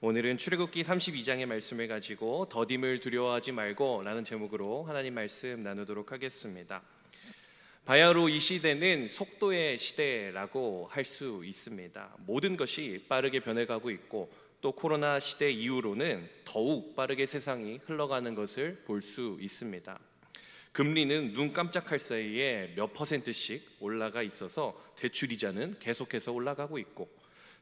오늘은 출애굽기 32장의 말씀을 가지고 더딤을 두려워하지 말고 라는 제목으로 하나님 말씀 나누도록 하겠습니다. 바야흐로 이 시대는 속도의 시대라고 할 수 있습니다. 모든 것이 빠르게 변해가고 있고 또 코로나 시대 이후로는 더욱 빠르게 세상이 흘러가는 것을 볼 수 있습니다. 금리는 눈 깜짝할 사이에 몇 %씩 올라가 있어서 대출이자는 계속해서 올라가고 있고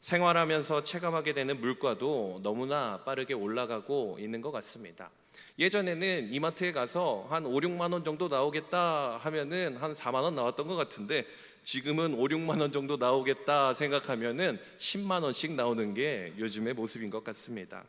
생활하면서 체감하게 되는 물가도 너무나 빠르게 올라가고 있는 것 같습니다. 예전에는 이마트에 가서 한 5, 6만 원 정도 나오겠다 하면은 한 4만 원 나왔던 것 같은데 지금은 5, 6만 원 정도 나오겠다 생각하면은 10만 원씩 나오는 게 요즘의 모습인 것 같습니다.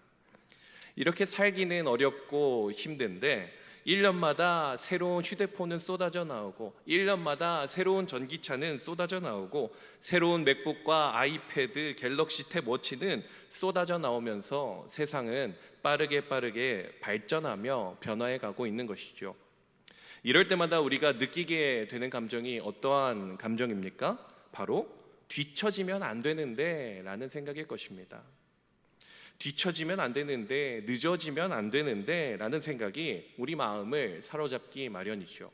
이렇게 살기는 어렵고 힘든데 1년마다 새로운 휴대폰은 쏟아져 나오고 1년마다 새로운 전기차는 쏟아져 나오고 새로운 맥북과 아이패드, 갤럭시 탭 워치는 쏟아져 나오면서 세상은 빠르게 발전하며 변화해 가고 있는 것이죠. 이럴 때마다 우리가 느끼게 되는 감정이 어떠한 감정입니까? 바로 뒤처지면 안 되는데 라는 생각일 것입니다. 뒤처지면 안 되는데, 늦어지면 안 되는데 라는 생각이 우리 마음을 사로잡기 마련이죠.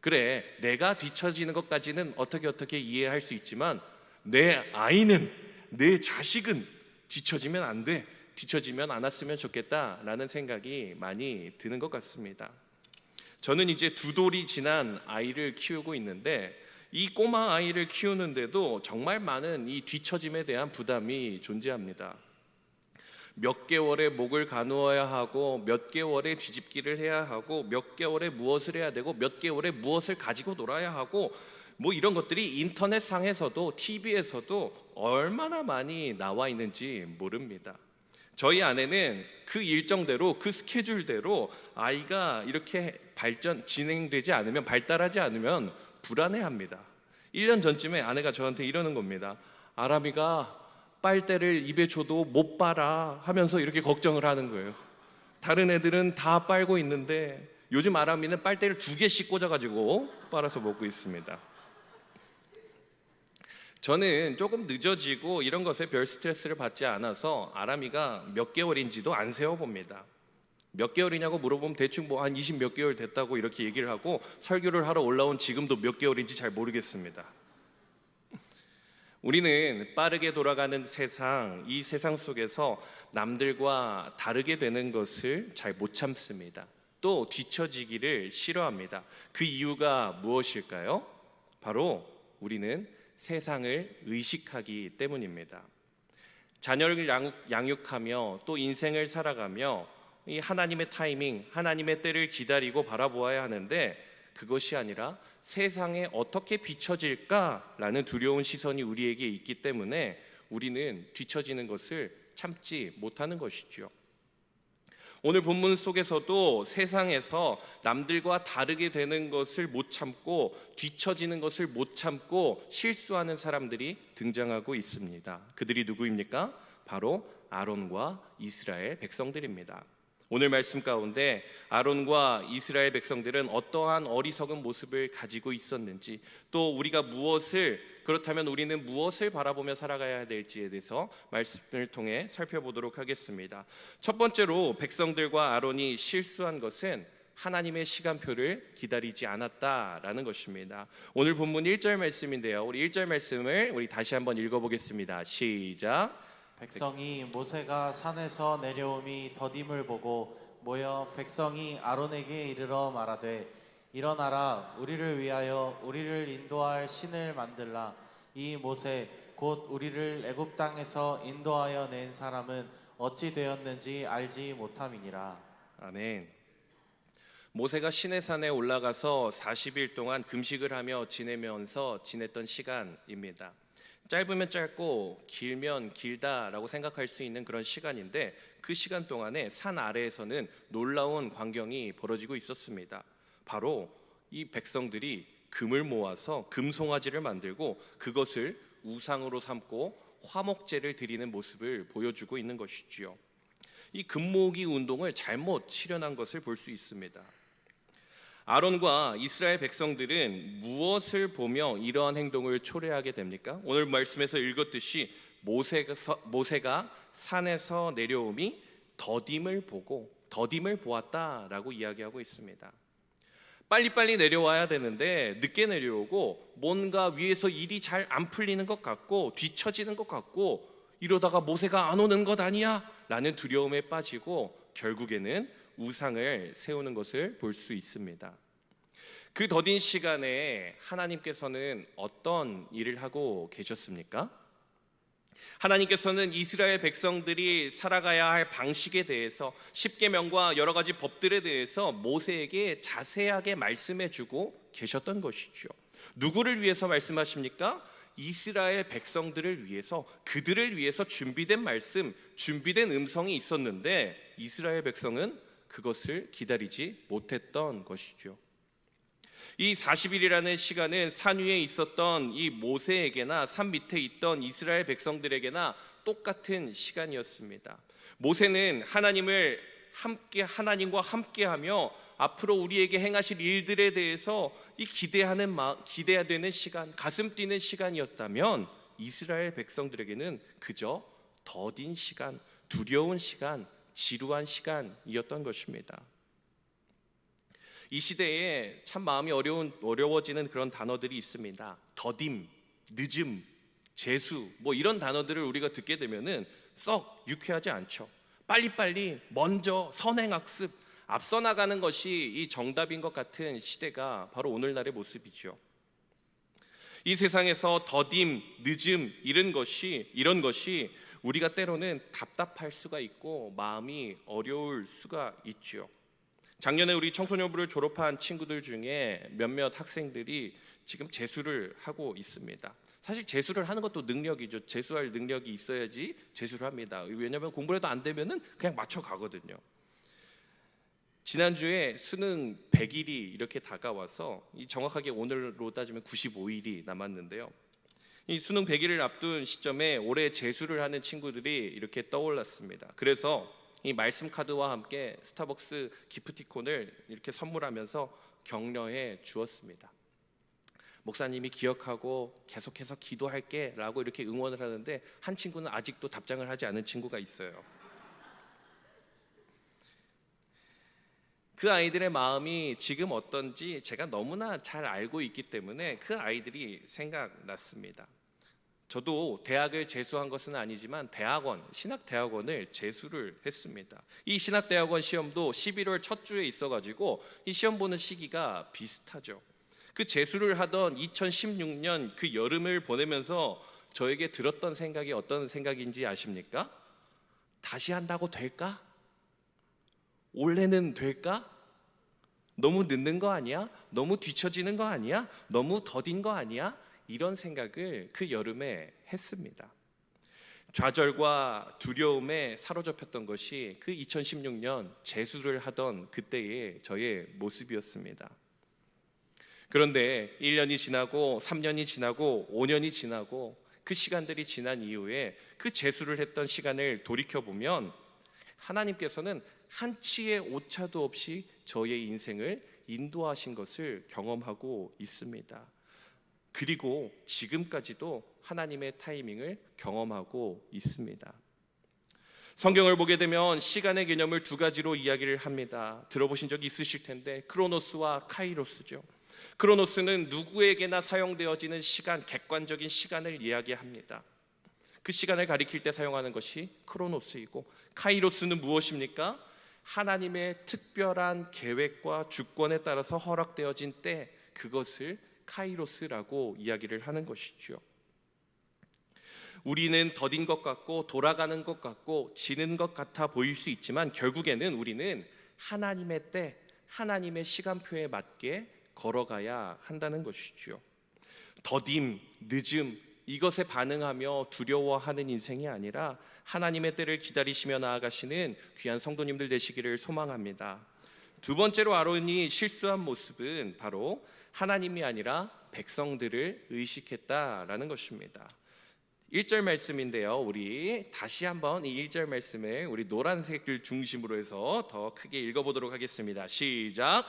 그래, 내가 뒤처지는 것까지는 어떻게 이해할 수 있지만 내 아이는, 내 자식은 뒤처지면 안 돼, 뒤처지면 않았으면 좋겠다라는 생각이 많이 드는 것 같습니다. 저는 이제 2돌이 지난 아이를 키우고 있는데 이 꼬마 아이를 키우는데도 정말 많은 이 뒤처짐에 대한 부담이 존재합니다. 몇 개월에 목을 가누어야 하고 몇 개월에 뒤집기를 해야 하고 몇 개월에 무엇을 해야 되고 몇 개월에 무엇을 가지고 놀아야 하고 뭐 이런 것들이 인터넷상에서도 TV에서도 얼마나 많이 나와 있는지 모릅니다. 저희 아내는 그 일정대로 그 스케줄대로 아이가 이렇게 진행되지 않으면 발달하지 않으면 불안해합니다. 1년 전쯤에 아내가 저한테 이러는 겁니다. 아람이가 빨대를 입에 줘도 못 빨아 하면서 이렇게 걱정을 하는 거예요. 다른 애들은 다 빨고 있는데 요즘 아람이는 빨대를 2개씩 꽂아가지고 빨아서 먹고 있습니다. 저는 조금 늦어지고 이런 것에 별 스트레스를 받지 않아서 아람이가 몇 개월인지도 안 세어봅니다. 몇 개월이냐고 물어보면 대충 뭐 한 20 몇 개월 됐다고 이렇게 얘기를 하고 설교를 하러 올라온 지금도 몇 개월인지 잘 모르겠습니다. 우리는 빠르게 돌아가는 세상, 이 세상 속에서 남들과 다르게 되는 것을 잘 못 참습니다. 또 뒤처지기를 싫어합니다. 그 이유가 무엇일까요? 바로 우리는 세상을 의식하기 때문입니다. 자녀를 양육하며 또 인생을 살아가며 이 하나님의 타이밍, 하나님의 때를 기다리고 바라보아야 하는데 그것이 아니라 세상에 어떻게 비춰질까라는 두려운 시선이 우리에게 있기 때문에 우리는 뒤처지는 것을 참지 못하는 것이죠. 오늘 본문 속에서도 세상에서 남들과 다르게 되는 것을 못 참고 뒤처지는 것을 못 참고 실수하는 사람들이 등장하고 있습니다. 그들이 누구입니까? 바로 아론과 이스라엘 백성들입니다. 오늘 말씀 가운데 아론과 이스라엘 백성들은 어떠한 어리석은 모습을 가지고 있었는지, 또 우리가 그렇다면 우리는 무엇을 바라보며 살아가야 될지에 대해서 말씀을 통해 살펴보도록 하겠습니다. 첫 번째로 백성들과 아론이 실수한 것은 하나님의 시간표를 기다리지 않았다라는 것입니다. 오늘 본문 1절 말씀인데요, 우리 1절 말씀을 우리 다시 한번 읽어보겠습니다. 시작. 백성이 모세가 산에서 내려옴이 더딤을 보고 모여 백성이 아론에게 이르러 말하되 일어나라, 우리를 위하여 우리를 인도할 신을 만들라. 이 모세 곧 우리를 애굽 땅에서 인도하여 낸 사람은 어찌 되었는지 알지 못함이니라. 아멘. 모세가 시내산에 올라가서 40일 동안 금식을 하며 지냈던 시간입니다. 짧으면 짧고 길면 길다라고 생각할 수 있는 그런 시간인데 그 시간 동안에 산 아래에서는 놀라운 광경이 벌어지고 있었습니다. 바로 이 백성들이 금을 모아서 금송아지를 만들고 그것을 우상으로 삼고 화목제를 드리는 모습을 보여주고 있는 것이지요. 이 금모으기 운동을 잘못 실현한 것을 볼 수 있습니다. 아론과 이스라엘 백성들은 무엇을 보며 이러한 행동을 초래하게 됩니까? 오늘 말씀에서 읽었듯이 모세가 산에서 내려오미 더딤을 보았다라고 이야기하고 있습니다. 빨리빨리 내려와야 되는데 늦게 내려오고 뭔가 위에서 일이 잘 안 풀리는 것 같고 뒤처지는 것 같고 이러다가 모세가 안 오는 것 아니야? 라는 두려움에 빠지고 결국에는 우상을 세우는 것을 볼 수 있습니다. 그 더딘 시간에 하나님께서는 어떤 일을 하고 계셨습니까? 하나님께서는 이스라엘 백성들이 살아가야 할 방식에 대해서 십계명과 여러 가지 법들에 대해서 모세에게 자세하게 말씀해 주고 계셨던 것이죠. 누구를 위해서 말씀하십니까? 이스라엘 백성들을 위해서, 그들을 위해서 준비된 말씀, 준비된 음성이 있었는데 이스라엘 백성은 그것을 기다리지 못했던 것이죠. 이 40일이라는 시간은 산 위에 있었던 이 모세에게나 산 밑에 있던 이스라엘 백성들에게나 똑같은 시간이었습니다. 모세는 하나님과 함께하며 앞으로 우리에게 행하실 일들에 대해서 이 기대해야 되는 시간, 가슴 뛰는 시간이었다면 이스라엘 백성들에게는 그저 더딘 시간, 두려운 시간, 지루한 시간이었던 것입니다. 이 시대에 참 마음이 어려워지는 그런 단어들이 있습니다. 더딤, 늦음, 재수, 이런 단어들을 우리가 듣게 되면은 썩 유쾌하지 않죠. 빨리빨리 먼저 선행학습, 앞서 나가는 것이 이 정답인 것 같은 시대가 바로 오늘날의 모습이죠. 이 세상에서 더딤, 늦음 이런 것이 우리가 때로는 답답할 수가 있고 마음이 어려울 수가 있죠. 작년에 우리 청소년부를 졸업한 친구들 중에 몇몇 학생들이 지금 재수를 하고 있습니다. 사실 재수를 하는 것도 능력이죠. 재수할 능력이 있어야지 재수를 합니다. 왜냐하면 공부를 해도 안 되면은 그냥 맞춰 가거든요. 지난주에 수능 100일이 이렇게 다가와서 정확하게 오늘로 따지면 95일이 남았는데요. 이 수능 100일을 앞둔 시점에 올해 재수를 하는 친구들이 이렇게 떠올랐습니다. 그래서 이 말씀 카드와 함께 스타벅스 기프티콘을 이렇게 선물하면서 격려해 주었습니다. 목사님이 기억하고 계속해서 기도할게 라고 이렇게 응원을 하는데 한 친구는 아직도 답장을 하지 않은 친구가 있어요. 그 아이들의 마음이 지금 어떤지 제가 너무나 잘 알고 있기 때문에 그 아이들이 생각났습니다. 저도 대학을 재수한 것은 아니지만 신학대학원을 재수를 했습니다. 이 신학대학원 시험도 11월 첫 주에 있어가지고 이 시험 보는 시기가 비슷하죠. 그 재수를 하던 2016년 그 여름을 보내면서 저에게 들었던 생각이 어떤 생각인지 아십니까? 다시 한다고 될까? 올해는 될까? 너무 늦는 거 아니야? 너무 뒤처지는 거 아니야? 너무 더딘 거 아니야? 이런 생각을 그 여름에 했습니다. 좌절과 두려움에 사로잡혔던 것이 그 2016년 재수를 하던 그때의 저의 모습이었습니다. 그런데 1년이 지나고 3년이 지나고 5년이 지나고 그 시간들이 지난 이후에 그 재수를 했던 시간을 돌이켜보면 하나님께서는 한치의 오차도 없이 저의 인생을 인도하신 것을 경험하고 있습니다. 그리고 지금까지도 하나님의 타이밍을 경험하고 있습니다. 성경을 보게 되면 시간의 개념을 두 가지로 이야기를 합니다. 들어보신 적이 있으실 텐데 크로노스와 카이로스죠. 크로노스는 누구에게나 사용되어지는 시간, 객관적인 시간을 이야기합니다. 그 시간을 가리킬 때 사용하는 것이 크로노스이고, 카이로스는 무엇입니까? 하나님의 특별한 계획과 주권에 따라서 허락되어진 때, 그것을 카이로스라고 이야기를 하는 것이죠. 우리는 더딘 것 같고 돌아가는 것 같고 지는 것 같아 보일 수 있지만 결국에는 우리는 하나님의 때, 하나님의 시간표에 맞게 걸어가야 한다는 것이죠. 더딤, 늦음, 이것에 반응하며 두려워하는 인생이 아니라 하나님의 때를 기다리시며 나아가시는 귀한 성도님들 되시기를 소망합니다. 두 번째로 아론이 실수한 모습은 바로 하나님이 아니라 백성들을 의식했다라는 것입니다. 1절 말씀인데요. 우리 다시 한번 이 1절 말씀을 우리 노란색을 중심으로 해서 더 크게 읽어보도록 하겠습니다. 시작!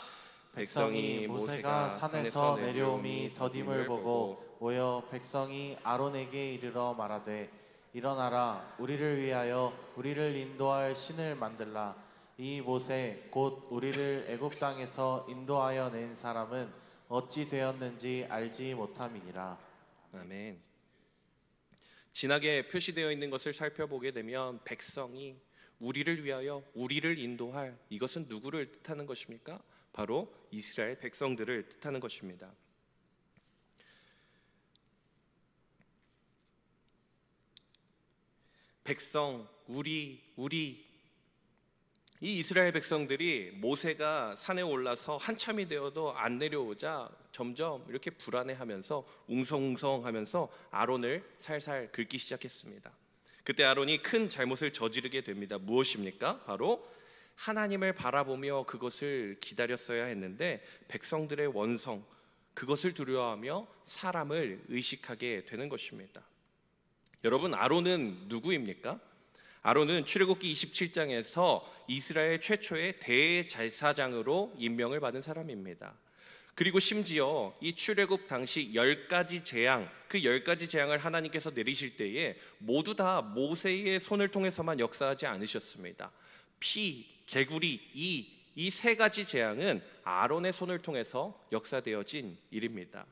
백성이 모세가 산에서 내려옴이 더딤을 보고 모여 백성이 아론에게 이르러 말하되 일어나라 우리를 위하여 우리를 인도할 신을 만들라. 이 모세 곧 우리를 애굽 땅에서 인도하여 낸 사람은 어찌 되었는지 알지 못함이니라. 아멘. 진하게 표시되어 있는 것을 살펴보게 되면 백성이 우리를 위하여 우리를 인도할, 이것은 누구를 뜻하는 것입니까? 바로 이스라엘 백성들을 뜻하는 것입니다. 백성, 우리 이 이스라엘 백성들이 모세가 산에 올라서 한참이 되어도 안 내려오자 점점 이렇게 불안해하면서 웅성웅성하면서 아론을 살살 긁기 시작했습니다. 그때 아론이 큰 잘못을 저지르게 됩니다. 무엇입니까? 바로 하나님을 바라보며 그것을 기다렸어야 했는데 백성들의 원성, 그것을 두려워하며 사람을 의식하게 되는 것입니다. 여러분, 아론은 누구입니까? 아론은 출애굽기 27장에서 이스라엘 최초의 대제사장으로 임명을 받은 사람입니다. 그리고 심지어 이 출애굽 당시 10가지 재앙, 그 10가지 재앙을 하나님께서 내리실 때에 모두 다 모세의 손을 통해서만 역사하지 않으셨습니다. 피, 개구리, 이 세 가지 재앙은 아론의 손을 통해서 역사되어진 일입니다.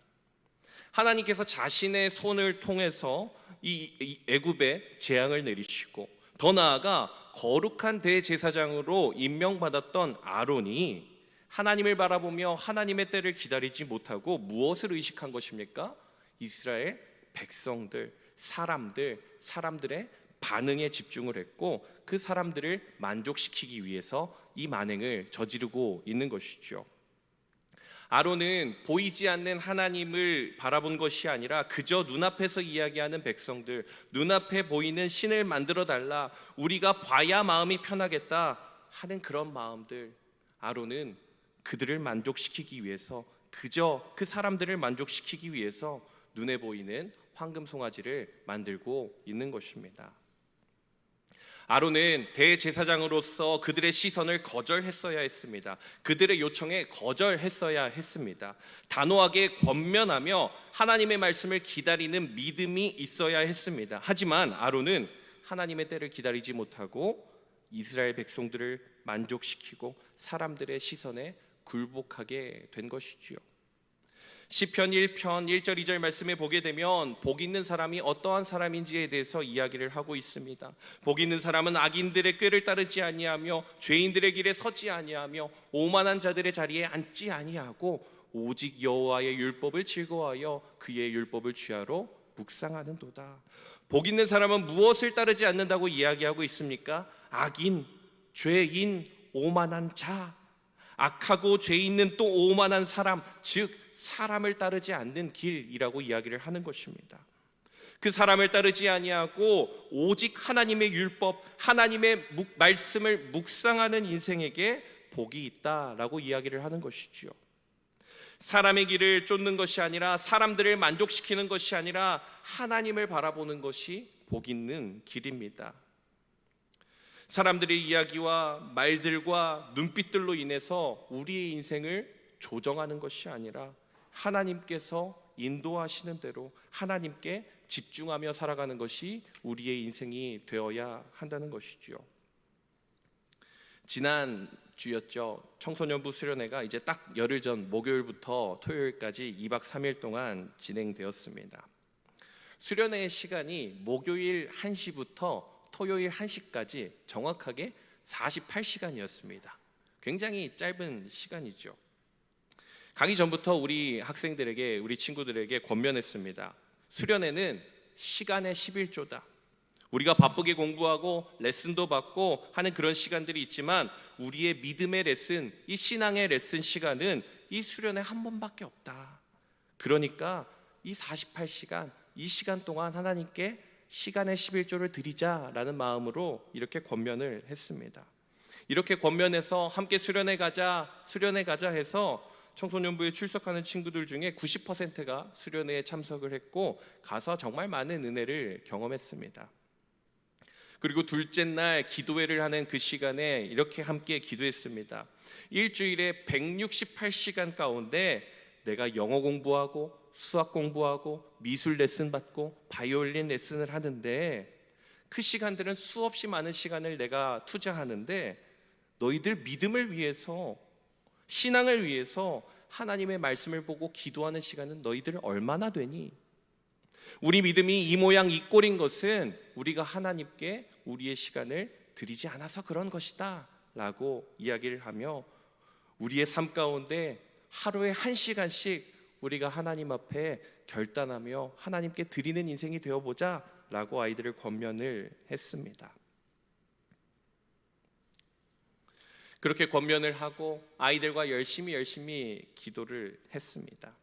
하나님께서 자신의 손을 통해서 이 애굽에 재앙을 내리시고 더 나아가 거룩한 대제사장으로 임명받았던 아론이 하나님을 바라보며 하나님의 때를 기다리지 못하고 무엇을 의식한 것입니까? 이스라엘 백성들, 사람들의 반응에 집중을 했고 그 사람들을 만족시키기 위해서 이 만행을 저지르고 있는 것이죠. 아론은 보이지 않는 하나님을 바라본 것이 아니라 그저 눈앞에서 이야기하는 백성들, 눈앞에 보이는 신을 만들어 달라, 우리가 봐야 마음이 편하겠다 하는 그런 마음들, 아론은 그들을 만족시키기 위해서, 그저 그 사람들을 만족시키기 위해서 눈에 보이는 황금 송아지를 만들고 있는 것입니다. 아론은 대제사장으로서 그들의 시선을 거절했어야 했습니다. 그들의 요청에 거절했어야 했습니다. 단호하게 권면하며 하나님의 말씀을 기다리는 믿음이 있어야 했습니다. 하지만 아론은 하나님의 때를 기다리지 못하고 이스라엘 백성들을 만족시키고 사람들의 시선에 굴복하게 된 것이지요. 시편 1편 1절 2절 말씀에 보게 되면 복 있는 사람이 어떠한 사람인지에 대해서 이야기를 하고 있습니다. 복 있는 사람은 악인들의 꾀를 따르지 아니하며 죄인들의 길에 서지 아니하며 오만한 자들의 자리에 앉지 아니하고 오직 여호와의 율법을 즐거워하여 그의 율법을 주야로 묵상하는도다. 복 있는 사람은 무엇을 따르지 않는다고 이야기하고 있습니까? 악인, 죄인, 오만한 자, 악하고 죄 있는 또 오만한 사람, 즉 사람을 따르지 않는 길이라고 이야기를 하는 것입니다. 그 사람을 따르지 아니하고 오직 하나님의 율법, 하나님의 말씀을 묵상하는 인생에게 복이 있다라고 이야기를 하는 것이지요. 사람의 길을 쫓는 것이 아니라, 사람들을 만족시키는 것이 아니라 하나님을 바라보는 것이 복 있는 길입니다. 사람들의 이야기와 말들과 눈빛들로 인해서 우리의 인생을 조정하는 것이 아니라 하나님께서 인도하시는 대로 하나님께 집중하며 살아가는 것이 우리의 인생이 되어야 한다는 것이죠. 지난 주였죠. 청소년부 수련회가 이제 딱 열흘 전 목요일부터 토요일까지 2박 3일 동안 진행되었습니다. 수련회의 시간이 목요일 1시부터 토요일 1시까지 정확하게 48시간이었습니다. 굉장히 짧은 시간이죠. 가기 전부터 우리 학생들에게, 우리 친구들에게 권면했습니다. 수련회는 시간의 11조다. 우리가 바쁘게 공부하고 레슨도 받고 하는 그런 시간들이 있지만 우리의 믿음의 레슨, 이 신앙의 레슨 시간은 이 수련회 한 번밖에 없다. 그러니까 이 48시간, 이 시간 동안 하나님께 시간의 11조를 드리자라는 마음으로 이렇게 권면을 했습니다. 이렇게 권면해서 함께 수련회 가자 해서 청소년부에 출석하는 친구들 중에 90%가 수련회에 참석을 했고 가서 정말 많은 은혜를 경험했습니다. 그리고 둘째 날 기도회를 하는 그 시간에 이렇게 함께 기도했습니다. 일주일에 168시간 가운데 내가 영어 공부하고 수학 공부하고 미술 레슨 받고 바이올린 레슨을 하는데 그 시간들은 수없이 많은 시간을 내가 투자하는데 너희들 믿음을 위해서, 신앙을 위해서 하나님의 말씀을 보고 기도하는 시간은 너희들 얼마나 되니? 우리 믿음이 이 모양 이 꼴인 것은 우리가 하나님께 우리의 시간을 드리지 않아서 그런 것이다 라고 이야기를 하며 우리의 삶 가운데 하루에 1시간씩 우리가 하나님 앞에 결단하며 하나님께 드리는 인생이 되어보자 라고 아이들을 권면을 했습니다. 그렇게 권면을 하고 아이들과 열심히 기도를 했습니다.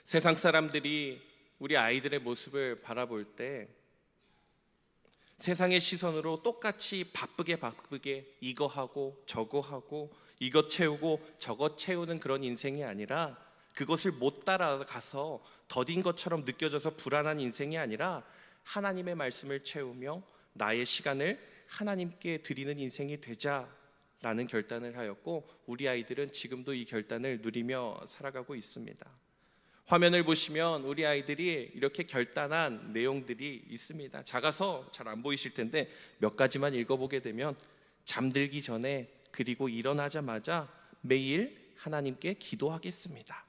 세상 사람들이 우리 아이들의 모습을 바라볼 때 세상의 시선으로 똑같이 바쁘게 이거 하고 저거 하고 이것 채우고 저것 채우는 그런 인생이 아니라, 그것을 못 따라가서 더딘 것처럼 느껴져서 불안한 인생이 아니라 하나님의 말씀을 채우며 나의 시간을 하나님께 드리는 인생이 되자라는 결단을 하였고 우리 아이들은 지금도 이 결단을 누리며 살아가고 있습니다. 화면을 보시면 우리 아이들이 이렇게 결단한 내용들이 있습니다. 작아서 잘 안 보이실 텐데 몇 가지만 읽어보게 되면 잠들기 전에 그리고 일어나자마자 매일 하나님께 기도하겠습니다.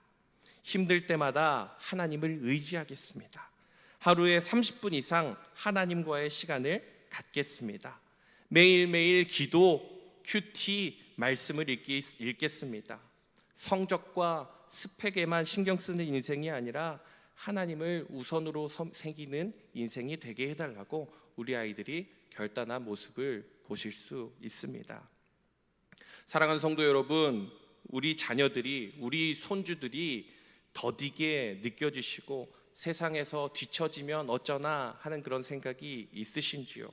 힘들 때마다 하나님을 의지하겠습니다. 하루에 30분 이상 하나님과의 시간을 갖겠습니다. 매일매일 기도, 큐티, 말씀을 읽겠습니다. 성적과 스펙에만 신경 쓰는 인생이 아니라 하나님을 우선으로 새기는 인생이 되게 해달라고 우리 아이들이 결단한 모습을 보실 수 있습니다. 사랑하는 성도 여러분, 우리 자녀들이, 우리 손주들이 더디게 느껴지시고 세상에서 뒤처지면 어쩌나 하는 그런 생각이 있으신지요?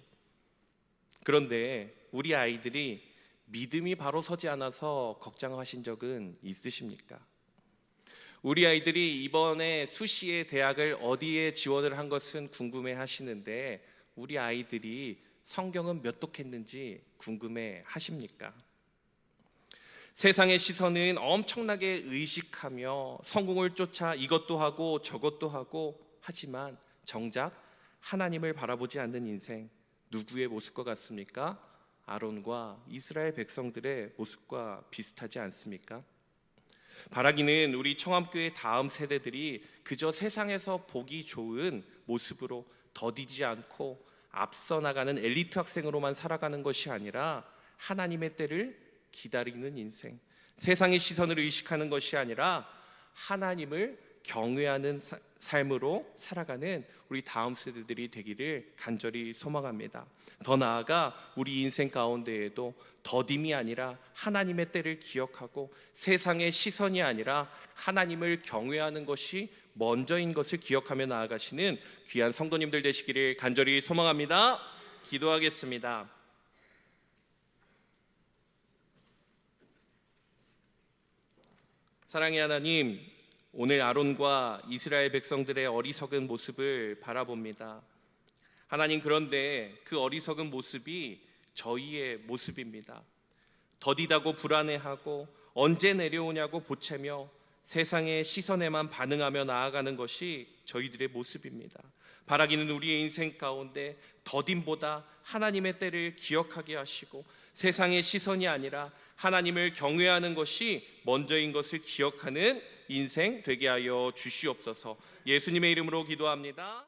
그런데 우리 아이들이 믿음이 바로 서지 않아서 걱정하신 적은 있으십니까? 우리 아이들이 이번에 수시에 대학을 어디에 지원을 한 것은 궁금해 하시는데 우리 아이들이 성경은 몇 독했는지 궁금해 하십니까? 세상의 시선은 엄청나게 의식하며 성공을 쫓아 이것도 하고 저것도 하고 하지만 정작 하나님을 바라보지 않는 인생, 누구의 모습과 같습니까? 아론과 이스라엘 백성들의 모습과 비슷하지 않습니까? 바라기는 우리 청암교회 다음 세대들이 그저 세상에서 보기 좋은 모습으로 더디지 않고 앞서 나가는 엘리트 학생으로만 살아가는 것이 아니라 하나님의 때를 기다리는 인생, 세상의 시선을 의식하는 것이 아니라 하나님을 경외하는 삶으로 살아가는 우리 다음 세대들이 되기를 간절히 소망합니다. 더 나아가 우리 인생 가운데에도 더딤이 아니라 하나님의 때를 기억하고 세상의 시선이 아니라 하나님을 경외하는 것이 먼저인 것을 기억하며 나아가시는 귀한 성도님들 되시기를 간절히 소망합니다. 기도하겠습니다. 사랑의 하나님, 오늘 아론과 이스라엘 백성들의 어리석은 모습을 바라봅니다. 하나님, 그런데 그 어리석은 모습이 저희의 모습입니다. 더디다고 불안해하고 언제 내려오냐고 보채며 세상의 시선에만 반응하며 나아가는 것이 저희들의 모습입니다. 바라기는 우리의 인생 가운데 더딤보다 하나님의 때를 기억하게 하시고 세상의 시선이 아니라 하나님을 경외하는 것이 먼저인 것을 기억하는 인생 되게 하여 주시옵소서. 예수님의 이름으로 기도합니다.